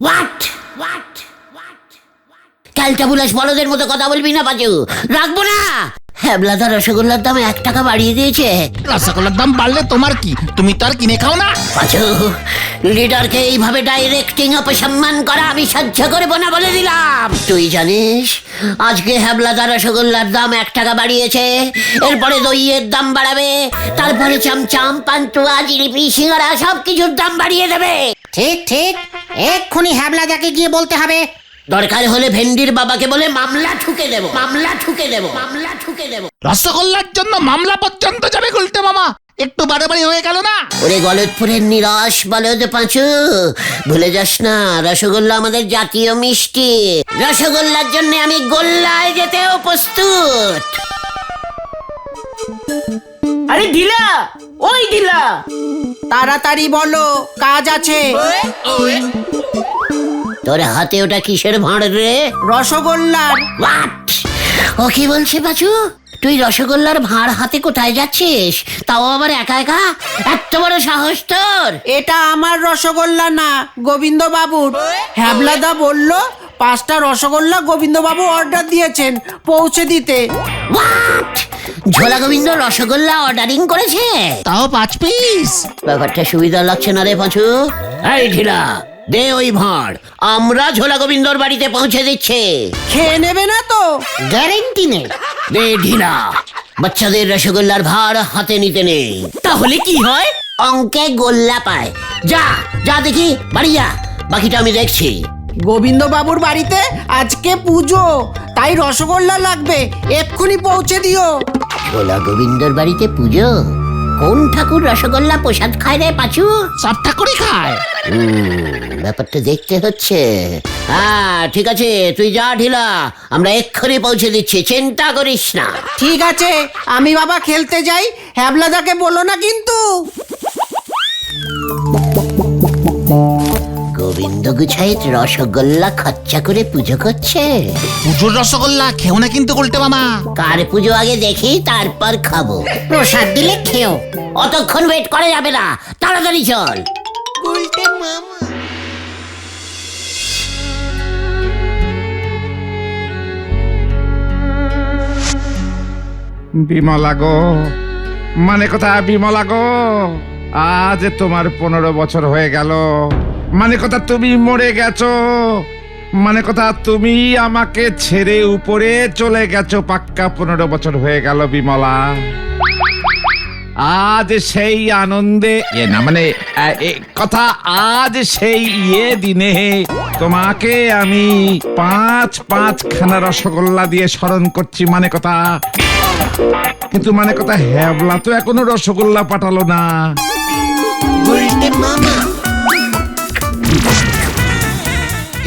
What? ক্যালটাবুলাস বলদের মতো কথা বলবি না পাঁচু, রাখবো না। হ্যাবলাদা রসগোল্লার দাম 1 টাকা বাড়িয়ে দিয়েছে। রসগোল্লার দাম বাড়লে তোমার কি? তুমি তো আর কিনে খাও না। পাঁচু, লিডারকে এইভাবে ডাইরেক্টিং অপসম্মান করা আমি সহ্য করবো না বলে দিলাম। তুই জানিস আজকে হ্যাবলাদা রসগোল্লার দাম 1 টাকা বাড়িয়েছে, এরপরে দইয়ের দাম বাড়াবে, তারপরে চামচাম, পান্তুয়া, জিলিপি, সিঙ্গারা সবকিছুর দাম বাড়িয়ে দেবে। ঠিক ঠিক, এক্ষুনি হ্যাবলাদাকে গিয়ে বলতে হবে। দরকার হলে ভেন্ডির বাবাকে বলে মামলা ঠুকে দেবো। রসগোল্লার জন্য মামলা পর্যন্ত যাবে গুলটে মামা, একটু বাড়াবাড়ি হয়ে গেল না? ওরে গলতপুরের নিরস বলদ পাঁচু, ভুলে যাস না রসগোল্লা আমাদের জাতীয় মিষ্টি। রসগোল্লার জন্য আমি গোল্লায় যেতেও প্রস্তুত। আরে ঢিলা, ওই ঢিলা, তাড়াতাড়ি বলো, কাজ আছে। তোর হাতে ওটা কিসের ভাঁড় রে? রসগোল্লার। হোয়াট? ও কি বলছে পাঁচু? তুই রসগোল্লার ভাঁড় হাতে কোথায় যাচ্ছিস, তাও আবার একা একা? এত বড় সাহস তোর! এটা আমার রসগোল্লা না, গোবিন্দ বাবুর। হ্যাবলাদা বলল 5টা রসগোল্লা গোবিন্দ বাবু অর্ডার দিয়েছেন পৌঁছে দিতে। হোয়াট? ঝোলা গোবিন্দ রসগোল্লা অর্ডারিং করেছে? তাও 5 পিস? ব্যাপারটা সুবিধা লাগছে না রে পাঁচু। এই ঢিলা, দে ওই ভাঁড়, আমরা ঝোলা গোবিন্দর বাড়িতে পৌঁছে দিচ্ছে। খেয়ে নেবে না তো? গ্যারেন্টি নেই। দে ঢিলা, বাচ্চাদের রসগোল্লার ভার হাতে নিতে নেই। তাহলে কি হয়? অঙ্কে গোল্লা পায়। যা যা দেখি, বাড়ি যা, বাকিটা আমি দেখছি। গোবিন্দ বাবুর বাড়িতে আজকে পুজো, তাই রসগোল্লা লাগবে, এক্ষুনি পৌঁছে দিও। ঝোলা গোবিন্দর বাড়িতে পুজো? কোন ঠাকুর রসগোল্লা প্রসাদ খায় রে পাঁচু? সব ঠাকুরই খায়। ব্যাপারটা দেখতে হচ্ছে। হ্যাঁ ঠিক আছে, তুই যা ঢিলা, আমরা এক্ষুনি পৌঁছে দিচ্ছি, চিন্তা করিস না। ঠিক আছে, আমি বাবা খেলতে যাই, হ্যাবলাদাকে বলো না কিন্তু। গোবিন্দ গুছাইত রসগোল্লা খরচা করে পুজো করছে। পুজোর রসগোল্লা খেও না কিন্তু গুলটে মামা। কার পুজো আগে দেখি, তারপর খাবো। প্রসাদ দিলে খেও, অতক্ষণ ওয়েট করা যাবে না, তাড়াতাড়ি চল। বিমলা গো, মানে কথা বিমলা গো, আজ তোমার 15 বছর হয়ে গেল। মানে কথা তুমি মরে গেছো, মানে কথা তুমি আমাকে ছেড়ে উপরে চলে গেছো। পাক্কা 15 বছর হয়ে গেল বিমলা। আজ সেই আনন্দে না মানে কথা, আজ সেই দিনে তোমাকে আমি 5 খানা রসগোল্লা দিয়ে স্মরণ করছি। মানে কথা, কিন্তু মানে কথা হ্যাবলা তো এখনো রসগোল্লা পাঠালো না।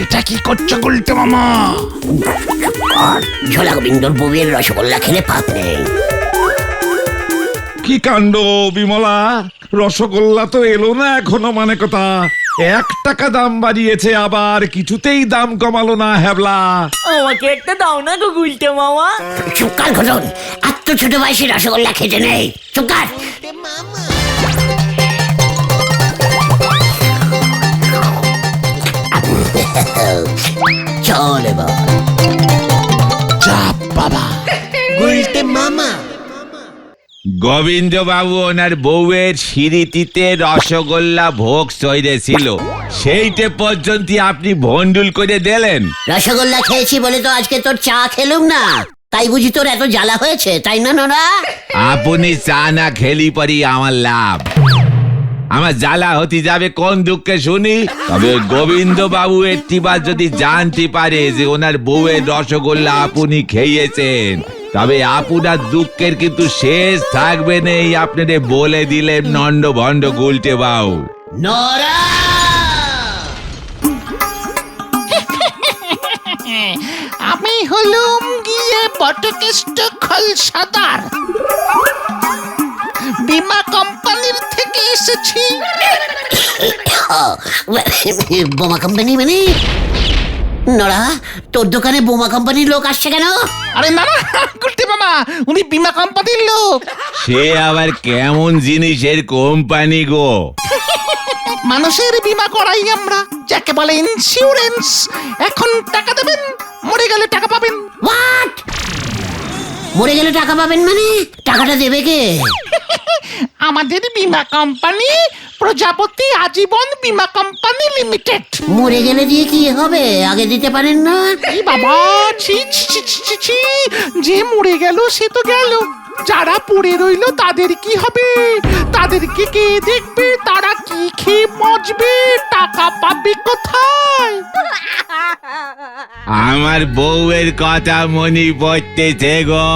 এটা কি করছো গুলটে মামা? ঝোলা গোবিন্দর বউয়ের রসগোল্লা খেলে পাপ নেই। কি কাণ্ড বিমলা, রসগোল্লা তো এলো না এখনো। মানে কথা 1 টাকা দাম বাড়িয়েছে, আবার কিছুতেই দাম কমালো না হ্যাবলা। আমাকে একটা দাও না গো গুলটে মামা। চুপ কর ঘটন, এত ছোট বয়সে রসগোল্লা খেতে নেই, চুপ কর। চল এবার। চাপ বাবা। গোবিন্দ বাবু ওনার বউয়ের স্মৃতিতে রসগোল্লা ভোগ সইরেছিল, সেইটে পর্যন্ত আপনি ভন্ডুল করে দিলেন। রসগোল্লা খেয়েছি বলে তো আজকে তোর চা খেলুম না, তাই বুঝি তোর এত জ্বালা হয়েছে, তাই না নোরা? আপনি চা না খেলি পরি আমার লাভ, আমার জ্বালা হতে যাবে কোন দুঃখে শুনি। তবে গোবিন্দ বাবু একটিবার যদি জানতে পারে যে ওনার বউয়ের রসগোল্লা আপনি খেয়েছেন, তবে আপনার দুঃখের কিন্তু শেষ থাকবে নেই। আপনাদের বলে দিলেন নন্ড ভণ্ড গুলটে বাবু। নোরা, আমি হলুম গিয়ে বটকেষ্ট খলসাদার, বীমা কোম্পানির থেকে এসেছি। বোমা কোম্পানি মানে? নোরা, তোর দোকানে বোমা কোম্পানির লোক আসছে কেন? আরে না না গুলটে মামা, উনি বীমা কোম্পানির লোক। সে আবার কেমন জিনিসের কোম্পানি গো? মানুষের বীমা করাই আমরা, যাকে বলে ইন্স্যুরেন্স। এখন টাকা দেবেন, মরে গেলে টাকা পাবেন। হোয়াট? মরে গেলে টাকা পাবেন মানে? টাকাটা দেবে কে? আমাদের বীমা কোম্পানি প্রজাপতি আজীবন বীমা কোম্পানি লিমিটেড। মরে গেলে দিয়ে কি হবে? আগে দিতে পারেন না? এই বাবা, ছি ছি ছি ছি ছি ছি, যে মরে গেল সে তো গেল, যারা পড়ে রইল তাদের কি হবে? তাদেরকে কে দেখবে? তারা কি খেয়ে মজবে? টাকা পাবে কোথায়? আমার বউয়ের কথা মনে পড়তেছে গো।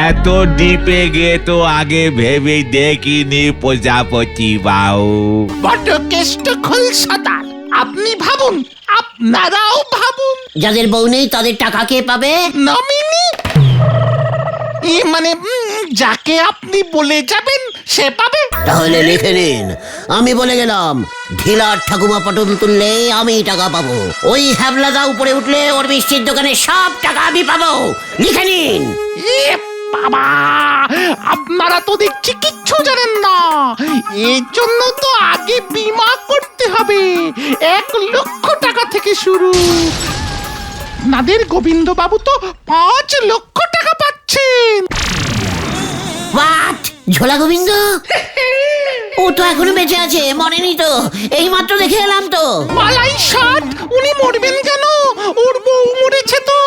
এত ডিপে গিয়ে তো আগে ভেবে দেখিনি প্রজাপতি বাবু। বড্ড কেষ্ট খোলসাদার। আপনি ভাবুন, আপনারাও ভাবুন। যাদের বউ নেই তাদের টাকা কে পাবে? নমিনি মানে যাকে আপনি বলে যাবেন সে পাবে। তাহলে লিখে নিন, আমি বলে গেলাম, ঢিলার ঠাকুমা পটল তুললে আমি টাকা পাবো, ওই হ্যাবলাদা উপরে উঠলে ওর মিষ্টির দোকানে সব টাকা আমি পাবো। লিখে নিন। এ বাবা, আপনারা তো দেখছি কিচ্ছু জানেন না। এর জন্য তো আগে বীমা করতে হবে। 1 লক্ষ টাকা থেকে শুরু। আপনাদের গোবিন্দ বাবু তো 5 লক্ষ টাকা পাচ্ছেন। হোয়াট? ঝোলা গোবিন্দ? ও তো এখনো বেঁচে আছে, মরেনি তো? এই মাত্র দেখে এলাম তো। পালাই ষাট, উনি মরবেন কেন? ওর বউ মরেছে তো।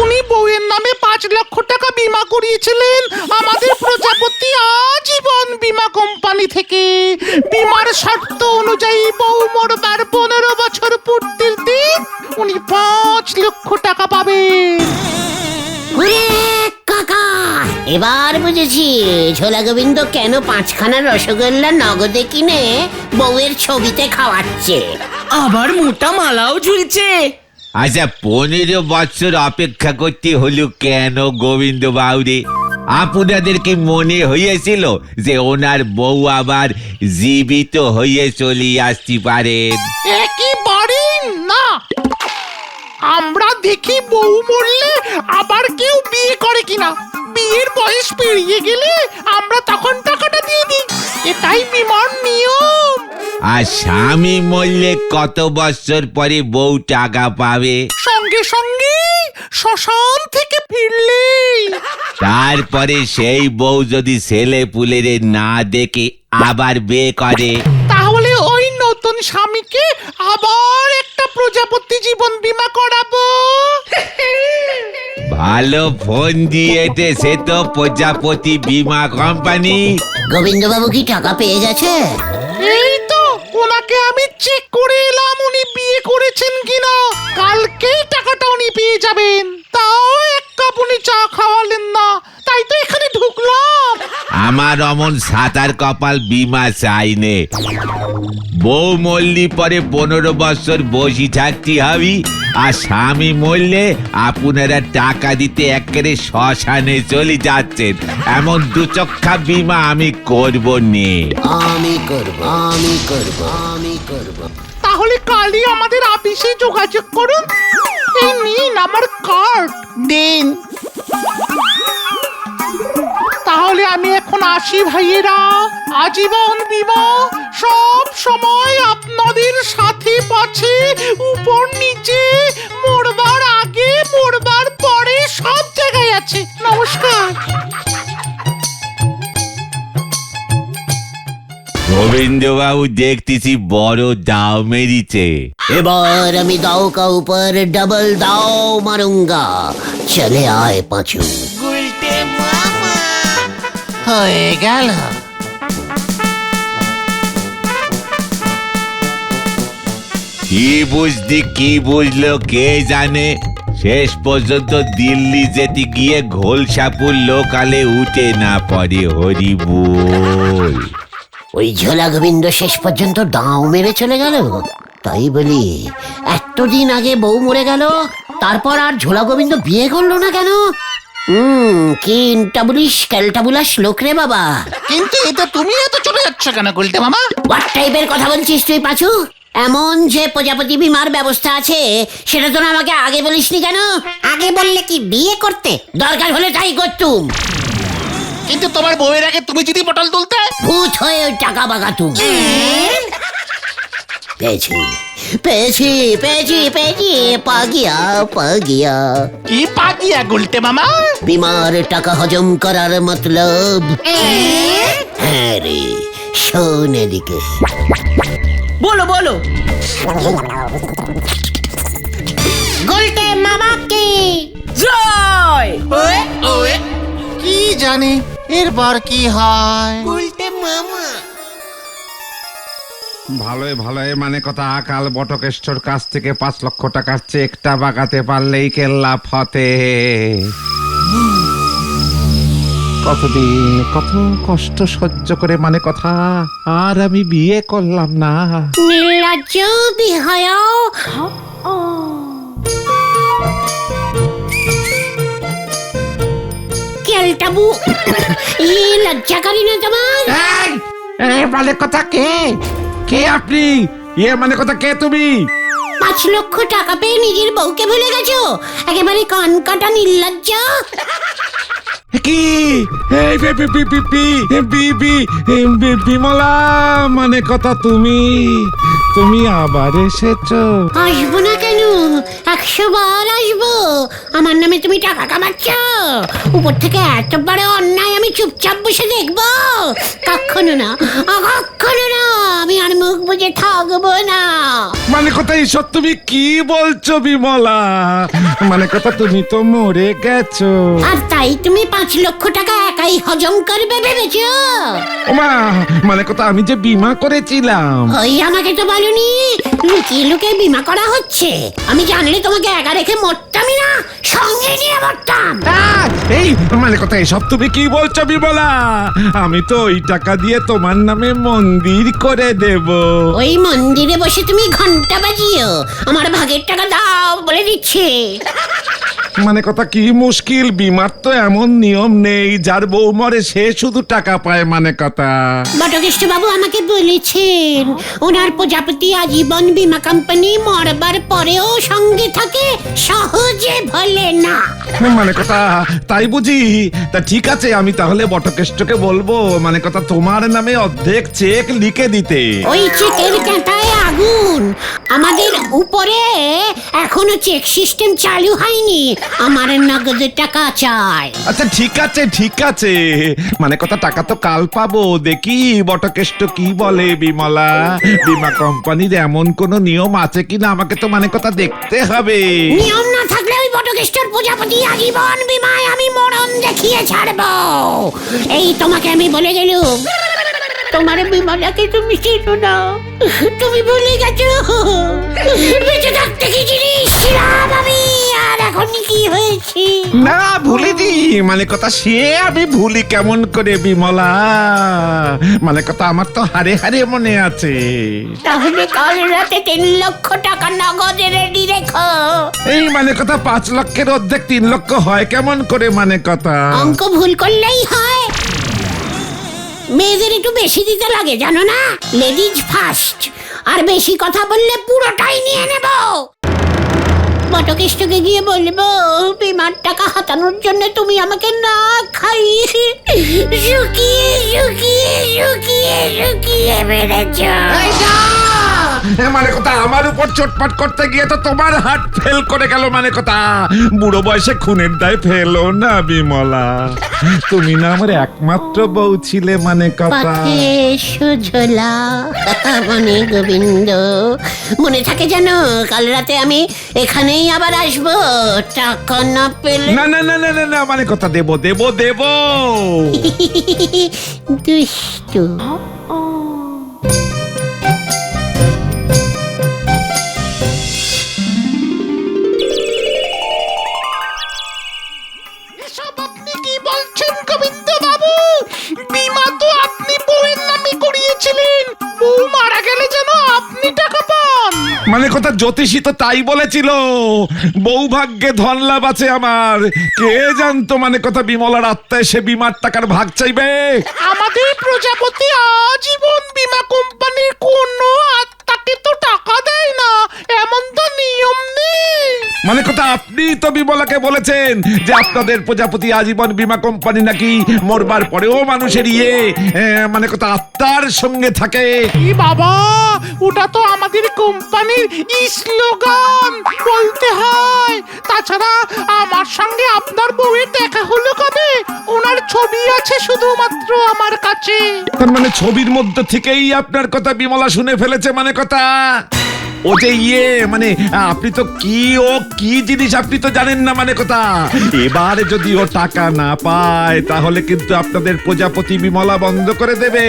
উনি বউয়ের নামে 5 লক্ষ টাকা বীমা করিয়েছিলেন আমাদের প্রজাপতি আজীবন বীমা কোম্পানি থেকে। বীমার শর্ত অনুযায়ী বউ মরবার 15 বছর পূর্তির দিন উনি 5 লক্ষ টাকা পাবেন। ওরে কাকা, এবার বুঝেছি ঝোলা গোবিন্দ কেন 5খানা রসগোল্লা নগদে কিনে বউয়ের ছবিতে খাওয়াচ্ছে। আবার মোটা মালাও ঝুলছে। আচ্ছা, 15 বছর অপেক্ষা করতে হলো কেন গোবিন্দ বাউরে? আপনাদের কি মনে হয়েছিল যে ওনার বউ আবার জীবিত হয়ে চলে আসতে পারেন? একেবারেই না। আমরা দেখি বউ মরলে আবার কেউ বিয়ে করে কিনা। বিয়ের বয়স পেরিয়ে গেলে আমরা তখন টাকাটা দিয়ে দিই, এটাই বিমার নিয়ম। আর স্বামী মরলে কত বছর পরে বউ টাকা পাবে? সঙ্গে সঙ্গে শ্মশান থেকে ফিরলে। তারপরে সেই বউ যদি ছেলে পুলের না দেখে আবার বিয়ে করে, তাহলে ওই নতুন স্বামীকে আবার একটা প্রজাপতি জীবন বীমা করাবো। ভালো ফোন দিয়েছে সে তো প্রজাপতি বীমা কোম্পানি। গোবিন্দ বাবু কি টাকা পেয়ে গেছে? এই তো ওনাকে আমি চেক করে এলাম উনি বিয়ে করেছেন কিনা। কালকেই টাকাটা উনি পেয়ে যাবেন। তাও 1 কাপ উনি চা খাওয়ালেন না, তাই তো এখানে ঢুকলাম। আমার অমন সাতার কপাল বীমা চাইনে। বউ মরলি পরে 15 বছর বসে থাকতে হবে, আর স্বামী মরলে আপনারা টাকা দিতে একেবারে শ্মশানে চলে যাচ্ছেন। এমন দুচক্ষা বীমা আমি করব নে। আমি করব, আমি করব, আমি করব। তাহলে কালই আমাদের অফিসে যোগাযোগ করুন। এই নিন আমার কার্ড, দিন। তাহলে আমি এখন আসি ভাইয়েরা। আজীবন বীমা সব সময় আপনাদের সাথে পাছে, উপর নিচে, মরবার আগে মরবার পরে সব জায়গায় আছে। নমস্কার। গোবিন্দবাবু দেখতেছি বড় দাও মেরিছে। এবার আমি দাও কা উপর ডবল দাও মারুঙ্গা। চলে আয় পাঁচু। হয়ে গেল। কি বুঝলো কে জানে। শেষ পর্যন্ত দিল্লি যেতে গিয়ে ঘোলসাপুর লোকালে উঠে না পড়ে। হরি বল। ওই ঝোলা গোবিন্দ শেষ পর্যন্ত দাও মেরে চলে গেল। তাই বলি, এতদিন আগে বউ মরে গেল, তারপর আর ঝোলা গোবিন্দ বিয়ে করলো না কেন? কি ইন্টাবুলিশ ক্যালটাবুলাস লোক রে বাবা। কিন্তু এটা তুমি এত চলে যাচ্ছ কেন গুলটে মামা? হোয়াট টাইপের কথা বলছিস তুই পাঁচু? এমন যে প্রজাপতি বীমার ব্যবস্থা আছে সেটা তো আমাকে আগে বলিসনি কেন? আগে বললে কি বিয়ে করতে? দরকার হলে তাই করতুম। কিন্তু তোমার বউয়ের আগে তুমি যদি পটল তুলতে। ভূত হয়ে ওই টাকা বাগাতু। পেয়েছি পেয়েছি পেয়েছি পেয়েছি, পাগিয়া। কি পাগিয়া গুলটে মামা? বিমার টাকা হজম করার মতলব। হ্যাঁ রে, শোন এদিকে। বলো বলো। গোলটে মামা কি জয়। কি জানি এরপর কি হয়। ভালোই ভালোই মানে কথা, কাল বটকেশ্বর কাছ থেকে 5 লক্ষ টাকার চেকটা বাগাতে পারলেই কেল্লা ফতে। কতদিন কত কষ্ট সহ্য করে মানে কথা, আর আমি বিয়ে করলাম না। নির্লজ্জ বিহায়। কেলটাবু, এই লজ্জা করি না তোমার? এই মানে কথা কে? কে আপনি? মানে কথা কে তুমি? 5 লক্ষ টাকা পেয়ে নিজের বউকে ভুলে গেছো? একেবারে কান কাটা নির্লজ্জ। কি? এই বিমলা মানে কথা, তুমি আবার এসেছো? আসবো না কেন, 100 বার আসবো। আমার নামে তুমি টাকা কামাচ্ছ, উপর থেকে এত বড় অন্যায় আমি চুপচাপ বসে দেখবো? কখনো না, কখনো না, আমি আর মুখ বুজে থাকবো না। মানে কথা এইসব তুমি কি বলছো বিমলা? মানে কথা তুমি তো মরে গেছো। আর তাই তুমি 5 লক্ষ টাকা একাই হজম করবে ভেবেছো? ওমা, মানে কথা আমি যে বীমা করেছিলাম। ওই আমাকে তো বলনি, লুকিয়ে লুকিয়ে বীমা করা হচ্ছে। আমি জানলে তোমাকে একা রেখে মরতামই না, সঙ্গে নিয়ে মরতাম। এই মানে কথা এসব তুমি কি বলছো বিমলা? আমি তো ওই টাকা দিয়ে তোমার নামে মন্দির করে দেব। ওই মন্দিরে বসে তুমি ঘন্টা বাজিও, আমার ভাগের টাকা দাও বলে দিচ্ছে। মানে কথা কি মুশকিল, বিমার তো এমন নিয়ম নেই, যার বউ মরে সে শুধু টাকা পায়। মানে কথা বটকেষ্ট বাবু আমাকে বলেছেন, ওনার প্রজাপতি আজীবন বীমা কোম্পানি মরবার পরেও সঙ্গে থাকে, সহজে ভোলে না। মানে কথা তাই বুঝি? তা ঠিক আছে, আমি তাহলে বটকেষ্টকে বলবো মানে কথা তোমার নামে অর্ধেক চেক লিখে দিতে। ওই চেকের কাঁটায় আগুন। আমাদের উপরে এখনো চেক সিস্টেম চালু হয়নি, আমার নগদ টাকা চাই। আচ্ছা ঠিক আছে মানে কথা টাকা তো কাল পাবো। দেখি বটকেষ্ট কি বলে বিমলা। বীমা কোম্পানির এমন কোন নিয়ম আছে কিনা আমাকে তো মানে কথা দেখতে হবে। নিয়ম না থাকলে ওই বটকেশ্বর প্রজাপতি আজীবন বীমায় আমি মরণ দেখিয়ে ছাড়বো। এই তোমাকে আমি বলে গেলুম, তোমার বিমলাকে তুমি চিনো না, তুমি ভুলে গেছো। বেঁচে থাকতে কি জিনিস ছিলাম আমি, আর এখন কি হয়েছি? না ভুলিনি, মানে কথা সে আমি ভুলি কেমন করে বিমলা? মানে কথা আমার তো হারে হারে মনে আছে। তাহলে কাল রাতে 3 লক্ষ টাকা নগদে রেডি রেখো। এই মানে কথা 5 লক্ষের অর্ধেক 3 লক্ষ হয় কেমন করে? মানে কথা অঙ্ক ভুল করলেই হয়। মেয়েদের একটু বেশি দিতে লাগে জানো না, লেডিজ ফার্স্ট। আর বেশি কথা বললে পুরোটাই নিয়ে নেব। বটকেষ্টকে গিয়ে বলবো, বিমার টাকা হাতানোর জন্য তুমি আমাকে না খাইয়ে শুকিয়ে শুকিয়ে শুকিয়ে শুকিয়ে মেরেছ। মানে কথা আমার উপর চটপট করতে গিয়ে তো তোমার হাত ফেল করে গেল। মানে কথা বুড়ো বয়সে খুনের দায় ফেলো না বিমলা। তুমি না আমার একমাত্র বউ ছিলে। মানে কথা পথে সুঝলা মনে গোবিন্দ, মনে থাকে জানো? কাল রাতে আমি এখানেই আবার আসবো, টাকা না পেলে। না না না না না না মানে কথা দেব দেব দেব। দুষ্টু। এসব আপনি কি বলছেন গোবিন্দ বাবু? বীমা তো আপনি বউয়ের নামে করিয়েছিলেন, বউ মারা গেলে যেন আপনি টাকা পান। মানে কথা জ্যোতিষী তো তাই বলেছিল, বউ ভাগ্যে ধন লাভ আছে আমার। কে জানতো মানে কথা বিমলার আত্মায় সে বিমার টাকার ভাগ চাইবে। আমাদের প্রজাপতি আজীবন বীমা কোম্পানির কোনো আত্মাকে তো টাকা দেয় না, এমন তো নিয়ম নেই। মানে কথা আপনি তো বিমলাকে বলেছেন যে আপনাদের প্রজাপতি আজীবন বীমা কোম্পানি নাকি মরবার পরেও মানুষের মানে কথা আত্মার সঙ্গে থাকে। কি বাবা, ওটা তো আমাদের কোম্পানির স্লোগান, বলতে হয়। তাছাড়া আমার সঙ্গে আপনার বউয়ের দেখা হলো কবে? ওনার ছবি আছে শুধুমাত্র আমার কাছে। তার মানে ছবির মধ্যে থেকেই আপনার কথা বিমলা শুনে ফেলেছে মানে কথা। ও যে মানে আপনি তো কি জিনিস আপনি তো জানেন না মানে কথা। এবারে যদি ও টাকা না পায় তাহলে কিন্তু আপনাদের প্রজাপতি বিমলা বন্ধ করে দেবে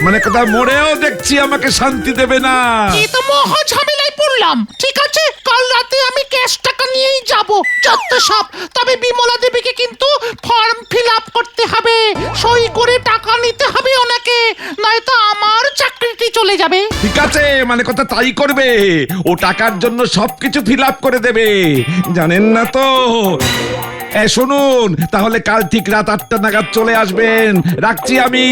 মানে কথা। মরেও দেখছি আমাকে শান্তি দেবে না। এই তো মহা ঝামেলায় পড়লাম। ঠিক আছে, কাল রাতে আমি ক্যাশ টাকা নিয়েই যাব, যত সব। তবে বিমলা দেবীকে কিন্তু ফর্ম ফিল আপ করতে হবে, সই করে টাকা নিতে হবে ওনাকে, নয়তো আমার চাকরিটি চলে যাবে। ঠিক আছে, মানে কথা তাই করবে। ও টাকার জন্য সবকিছু ফিল আপ করে দেবে, জানেন না তো। শুনুন, তাহলে কাল ঠিক রাত 8টা নাগাদ চলে আসবেন। রাখছি আমি।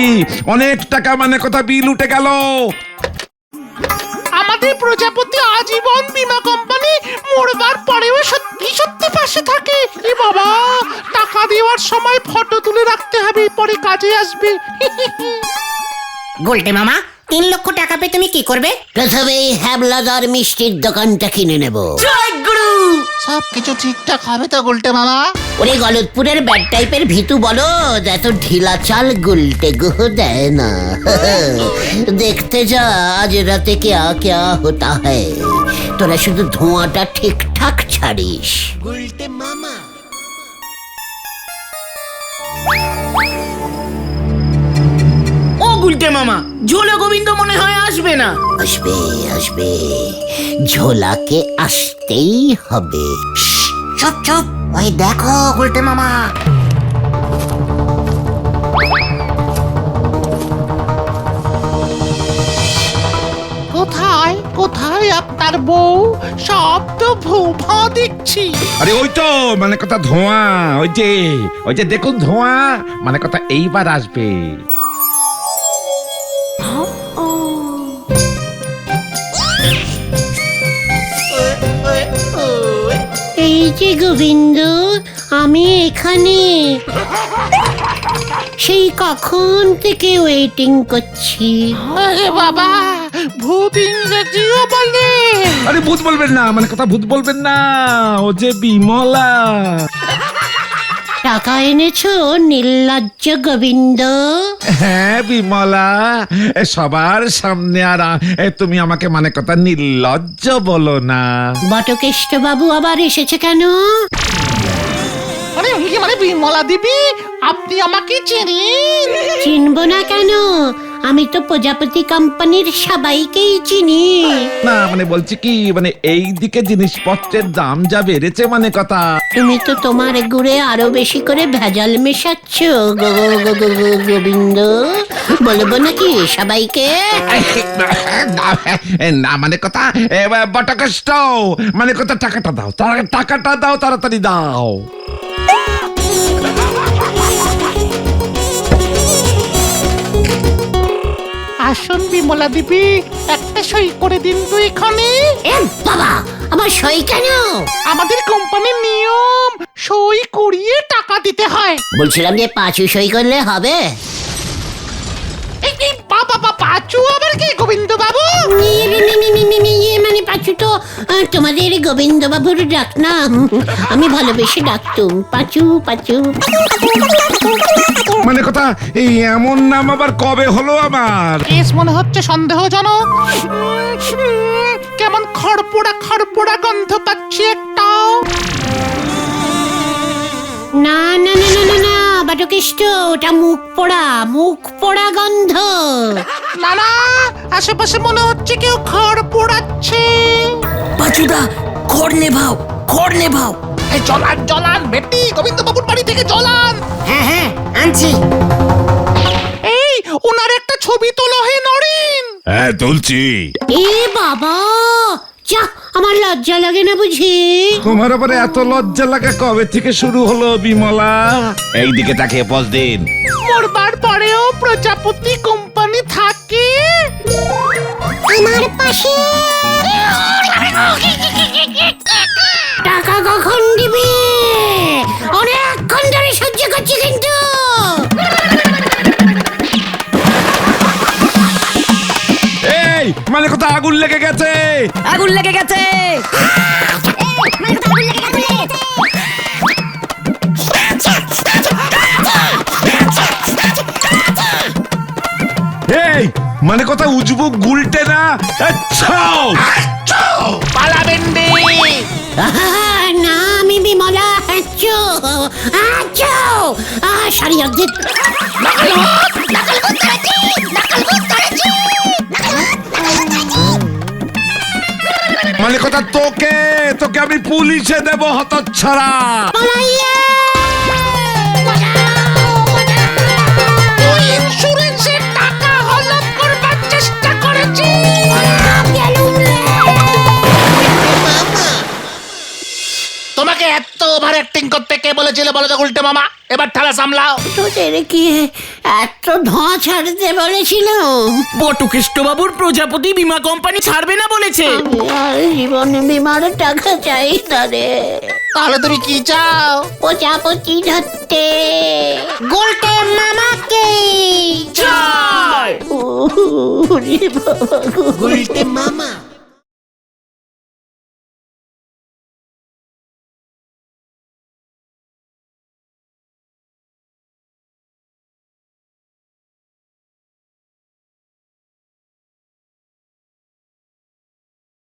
অনেক টাকা মানে কথা বিল উঠে গেল। আমাদের প্রজাপতি আজীবন বীমা কোম্পানি মরবার পরেও সত্যি সত্যি পাশে থাকে। এ বাবা, টাকা দেওয়ার সময় ফটো তুলে রাখতে হবে, পরে কাজে আসবে। গোলটে মামা, 3 লক্ষ টাকা পেয়ে তুমি কি করবে? প্রথমে হ্যাবলাদার মিষ্টির দোকানটা কিনে নেব। জয় গুরু। সবকিছু ঠিকঠাক হবে তো গুলটে মামা? ওরে গলতপুরের ব্যাড টাইপের ভিতু বলো, এত ঢিলা চাল গুলটে গুহ দেয় না। দেখতে যা আজ রাতে क्या क्या होता है। তোরা শুধু ধোঁয়াটা ঠিকঠাক ছাড়িস। গুলটে মামা। ও গুলটে মামা, ঝোলা গোবিন্দ মনে হয় আসবে না। আসবে আসবে, ঝোলাকে আসতেই হবে। চুপ চুপ, ওই দেখো গোলটে মামা। কোথায় কোথায় আপনার বউ? সব তো ভূভা দেখছি। আরে ওই তো মানে কথা ধোঁয়া, ওই যে দেখুন ধোঁয়া, মানে কথা এইবার আসবে। এই যে গোবিন্দ, আমি এখানে সেই কখন থেকে ওয়েটিং করছি। আরে বাবা, ভূত ইংরেজিও বলে। আরে ভূত বলবেন না, মানে কথা ভূত বলবেন না, ও যে বিমলা। টাকা এনেছো নির্লজ্জ গোবিন্দ? হ্যাঁ বিমলা, সবার সামনে। আর তুমি আমাকে মানে কথা নির্লজ্জ বলো না। বটকেষ্ট বাবু আবার এসেছে কেন? মানে বিমলা দেবী, আপনি আমাকে চেনেন? চিনব না কেন? আমি তো প্রজাপতি কোম্পানির সবাইকেই চিনি। না মানে বলছি কি, মানে এই দিকে জিনিসপত্রের দাম যা বেড়েছে মানে কথা। তুমি তো তোমার গুড়ে আরো বেশি করে ভেজাল মেশাচ্ছ গোবিন্দ। বলবো নাকি সবাইকে? না মানে কথা বটকষ্ট, মানে কথা টাকাটা দাও, টাকাটা দাও, তাড়াতাড়ি দাও। আসুন বিমলা দেবী, একটা সই করে দিন তো এখানে। এ বাবা, আমার সই কেন? আমাদের কোম্পানির নিয়ম, সই করিয়ে টাকা দিতে হয়। বলছিলাম যে পাঁচু সই করলে হবে। এই বাবা, পাঁচু আবার কি গোবিন্দ বাবু? মানে পাঁচু তো তোমাদের গোবিন্দ বাবুর ডাক নাম। আমি ভালোবেসে ডাকতুম পাঁচু পাঁচু। মানে কথা এই এমন নাম আবার কবে হলো আমার? কেস মনে হচ্ছে সন্দেহজনক। কেমন খড়পোড়া গন্ধ পাচ্ছি একটা। না না না না না না বটকেষ্ট, ওটা মুখ পোড়া গন্ধ। না না, আশেপাশে মনে হচ্ছে কেউ খড় পোড়াচ্ছে। পাচুদা, খড় নেভাও। এই জলান বেটি, গোবিন্দ বাবুর বাড়ি থেকে জলান। হ্যাঁ হ্যাঁ, আনছি। এই ওনার একটা ছবি তোলো হে নরেন। হ্যাঁ তুলছি। এ বাবা, যা, আমার লজ্জা লাগে না বুঝি? তোমার আবার এত লজ্জা লাগা কবে থেকে শুরু হলো বিমলা? এইদিকে তাকিয়ে পজ দিন। মরবার পরেও প্রজাপতি কোম্পানি থাকে আমার পাশে। টাকা কখন দিবি? অনেকক্ষণ ধরে সহ্য করছি কিন্তু। এই মানে কোথায় আগুন লেগে গেছে? আগুন লেগে গেছে। এই মানে কোথায় উজবুক গুলটে না? আচ্ছা পালাবেন রে। আহা, না আমি বিমলা। আচ্ছো আচ্ছো সারি অর্ধেক। মানে কথা তোকে তোকে আমি পুলিশে দেব হতচ্ছাড়া। ওই ইন্স্যুরেন্সের টাকা হলপ করবার চেষ্টা করেছি। তোমাকে এত ওভার অ্যাক্টিং করতে কে বলেছিল বলো তো গুলটে মামা? এবার ঠালা সামলাও। তোদের কি এত ধোঁয়া ছাড়তে বলেছিল? বটুকেষ্ট বাবুর প্রজাপতি বীমা কোম্পানি ছাড়বে না বলেছে। আর জীবনে বিমার টাকা চাই তারে। তাহলে তুমি কি চাও? প্রজাপতি ধরতে গোলটে মামাকে চাই। ওরে বাবা গো। গুলটে মামা